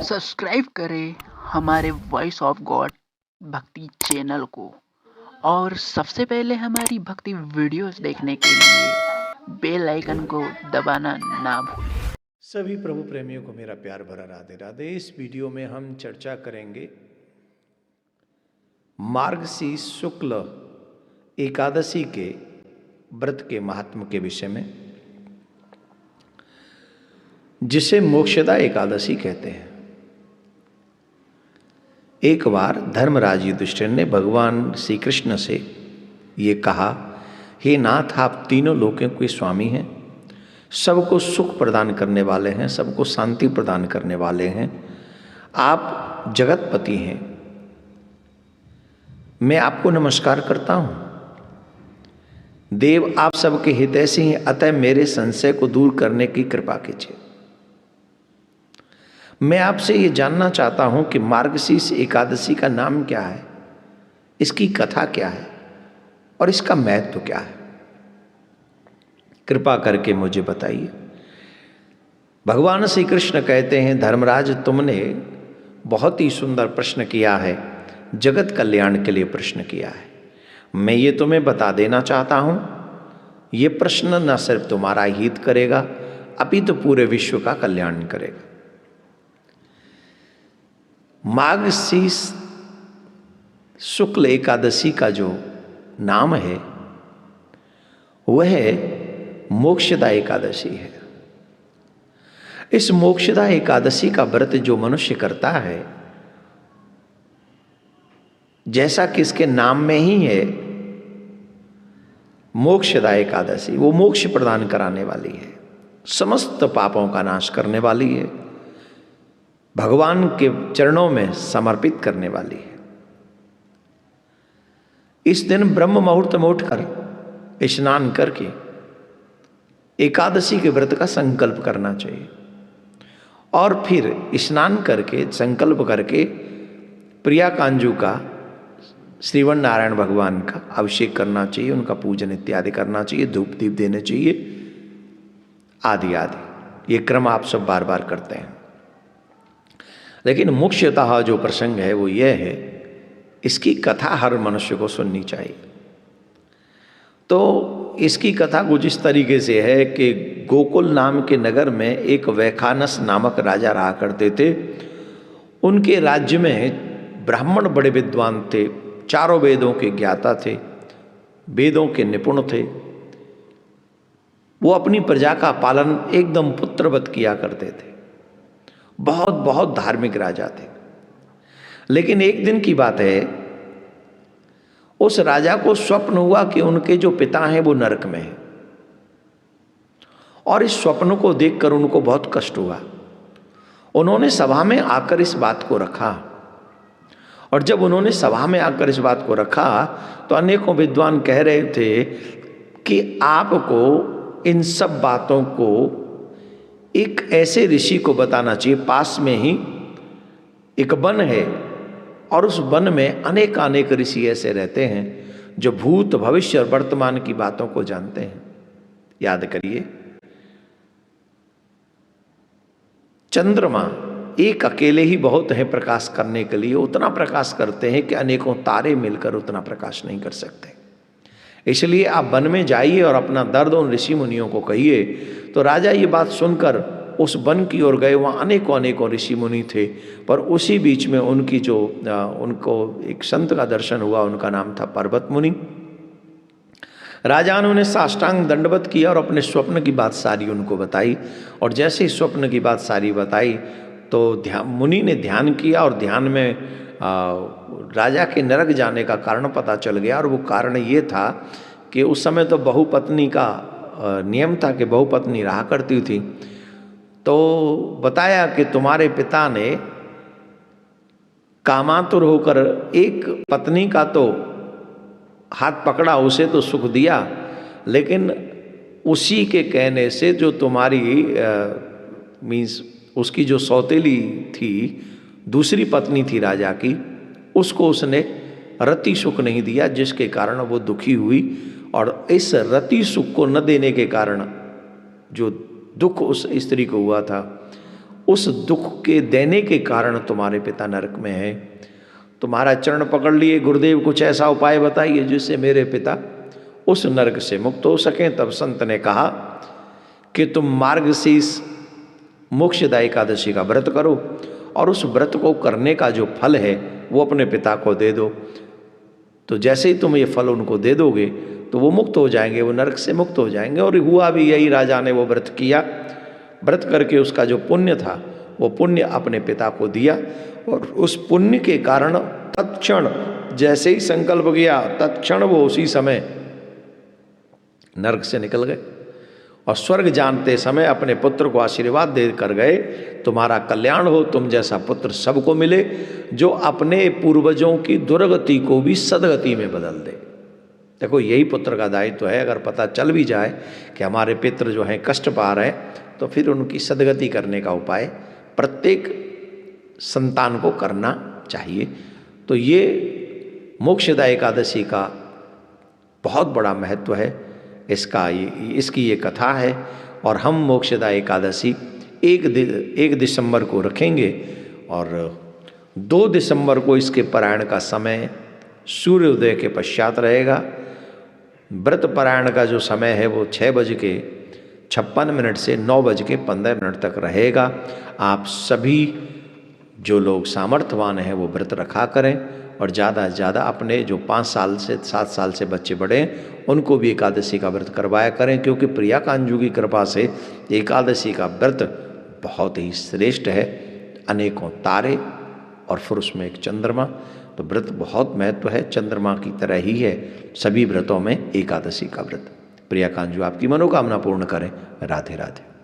Subscribe करें हमारे voice of God भक्ति चैनल को और सबसे पहले हमारी भक्ति वीडियोस देखने के लिए बेल आइकन को दबाना ना भूलें। सभी प्रभु प्रेमियों को मेरा प्यार भरा राधे राधे। इस वीडियो में हम चर्चा करेंगे मार्गशीर्ष शुक्ल एकादशी के व्रत के महात्म के विषय में, जिसे मोक्षदा एकादशी कहते हैं। एक बार धर्मराज युधिष्ठिर ने भगवान श्री कृष्ण से ये कहा, हे नाथ, आप तीनों लोकों के स्वामी हैं, सबको सुख प्रदान करने वाले हैं, सबको शांति प्रदान करने वाले हैं, आप जगतपति हैं, मैं आपको नमस्कार करता हूं। देव आप सबके हितैषी हैं, अतः मेरे संशय को दूर करने की कृपा कीजिए। मैं आपसे ये जानना चाहता हूं कि मार्गशीर्ष एकादशी का नाम क्या है, इसकी कथा क्या है और इसका महत्व क्या है, कृपा करके मुझे बताइए। भगवान श्री कृष्ण कहते हैं, धर्मराज, तुमने बहुत ही सुंदर प्रश्न किया है, जगत कल्याण के लिए प्रश्न किया है। मैं ये तुम्हें बता देना चाहता हूं, ये प्रश्न न सिर्फ तुम्हारा हित करेगा अपितु पूरे विश्व का कल्याण करेगा। मार्गशीर्ष शुक्ल एकादशी का जो नाम है वह मोक्षदा एकादशी है। इस मोक्षदा एकादशी का व्रत जो मनुष्य करता है, जैसा कि इसके नाम में ही है मोक्षदा एकादशी, वो मोक्ष प्रदान कराने वाली है, समस्त पापों का नाश करने वाली है, भगवान के चरणों में समर्पित करने वाली है। इस दिन ब्रह्म मुहूर्त में उठकर स्नान करके एकादशी के व्रत का संकल्प करना चाहिए और फिर स्नान करके संकल्प करके प्रिया कांजू का, श्रीवन नारायण भगवान का अभिषेक करना चाहिए, उनका पूजन इत्यादि करना चाहिए, धूप दीप देने चाहिए, आदि आदि। ये क्रम आप सब बार बार करते हैं। लेकिन मुख्यतः जो प्रसंग है वो ये है, इसकी कथा हर मनुष्य को सुननी चाहिए। तो इसकी कथा कुछ इस तरीके से है कि गोकुल नाम के नगर में एक वैखानस नामक राजा रहा करते थे। उनके राज्य में ब्राह्मण बड़े विद्वान थे, चारों वेदों के ज्ञाता थे, वेदों के निपुण थे। वो अपनी प्रजा का पालन एकदम पुत्रवत किया करते थे, बहुत बहुत धार्मिक राजा थे। लेकिन एक दिन की बात है, उस राजा को स्वप्न हुआ कि उनके जो पिता हैं वो नरक में हैं, और इस स्वप्न को देखकर उनको बहुत कष्ट हुआ। उन्होंने सभा में आकर इस बात को रखा, और जब उन्होंने सभा में आकर इस बात को रखा तो अनेकों विद्वान कह रहे थे कि आपको इन सब बातों को एक ऐसे ऋषि को बताना चाहिए। पास में ही एक वन है और उस वन में अनेक अनेक ऋषि ऐसे रहते हैं जो भूत भविष्य और वर्तमान की बातों को जानते हैं। याद करिए, चंद्रमा एक अकेले ही बहुत है प्रकाश करने के लिए, उतना प्रकाश करते हैं कि अनेकों तारे मिलकर उतना प्रकाश नहीं कर सकते। इसलिए आप वन में जाइए और अपना दर्द उन ऋषि मुनियों को कहिए। तो राजा ये बात सुनकर उस वन की ओर गए। वहाँ अनेकों अनेकों ऋषि मुनि थे, पर उसी बीच में उनकी जो उनको एक संत का दर्शन हुआ, उनका नाम था पर्वत मुनि। राजा ने उन्हें साष्टांग दंडवत किया और अपने स्वप्न की बात सारी उनको बताई। और जैसे ही स्वप्न की बात सारी बताई तो मुनि ने ध्यान किया, और ध्यान में राजा के नरक जाने का कारण पता चल गया। और वो कारण ये था कि उस समय तो बहुपत्नी का नियम था कि बहुपत्नी रहा करती थी। तो बताया कि तुम्हारे पिता ने कामातुर होकर एक पत्नी का तो हाथ पकड़ा, उसे तो सुख दिया, लेकिन उसी के कहने से जो तुम्हारी मीन्स उसकी जो सौतेली थी, दूसरी पत्नी थी राजा की, उसको उसने रति सुख नहीं दिया, जिसके कारण वो दुखी हुई। और इस रति सुख को न देने के कारण जो दुख उस स्त्री को हुआ था, उस दुख के देने के कारण तुम्हारे पिता नरक में हैं। तुम्हारा चरण पकड़ लिए, गुरुदेव कुछ ऐसा उपाय बताइए जिससे मेरे पिता उस नरक से मुक्त हो सकें। तब संत ने कहा कि तुम मार्गशीर्ष मोक्षदा एकादशी का व्रत करो और उस व्रत को करने का जो फल है वो अपने पिता को दे दो। तो जैसे ही तुम ये फल उनको दे दोगे तो वो मुक्त हो जाएंगे, वो नरक से मुक्त हो जाएंगे। और हुआ भी यही, राजा ने वो व्रत किया। व्रत करके उसका जो पुण्य था वो पुण्य अपने पिता को दिया और उस पुण्य के कारण तत्क्षण जैसे ही संकल्प किया तत्क्षण वो उसी समय नरक से निकल गए और स्वर्ग जानते समय अपने पुत्र को आशीर्वाद दे कर गए, तुम्हारा कल्याण हो, तुम जैसा पुत्र सबको मिले जो अपने पूर्वजों की दुर्गति को भी सदगति में बदल दे। देखो यही पुत्र का दायित्व है। अगर पता चल भी जाए कि हमारे पितृ जो हैं कष्ट पा रहे हैं तो फिर उनकी सदगति करने का उपाय प्रत्येक संतान को करना चाहिए। तो ये मोक्षदा एकादशी का बहुत बड़ा महत्व है, इसकी ये कथा है। और हम मोक्षदा एकादशी 1 दिसंबर को रखेंगे और 2 दिसंबर को इसके पारायण का समय सूर्योदय के पश्चात रहेगा। व्रत पारायण का जो समय है वो 6:56 से 9:15 तक रहेगा। आप सभी जो लोग सामर्थ्यवान हैं वो व्रत रखा करें और ज़्यादा से ज़्यादा अपने जो 5 साल से 7 साल से बच्चे बड़े हैं उनको भी एकादशी का व्रत करवाया करें, क्योंकि प्रिया कांजू की कृपा से एकादशी का व्रत बहुत ही श्रेष्ठ है। अनेकों तारे और फिर उसमें एक चंद्रमा, तो व्रत बहुत महत्व है, चंद्रमा की तरह ही है सभी व्रतों में एकादशी का व्रत। प्रिया कांजू आपकी मनोकामना पूर्ण करें। राधे राधे।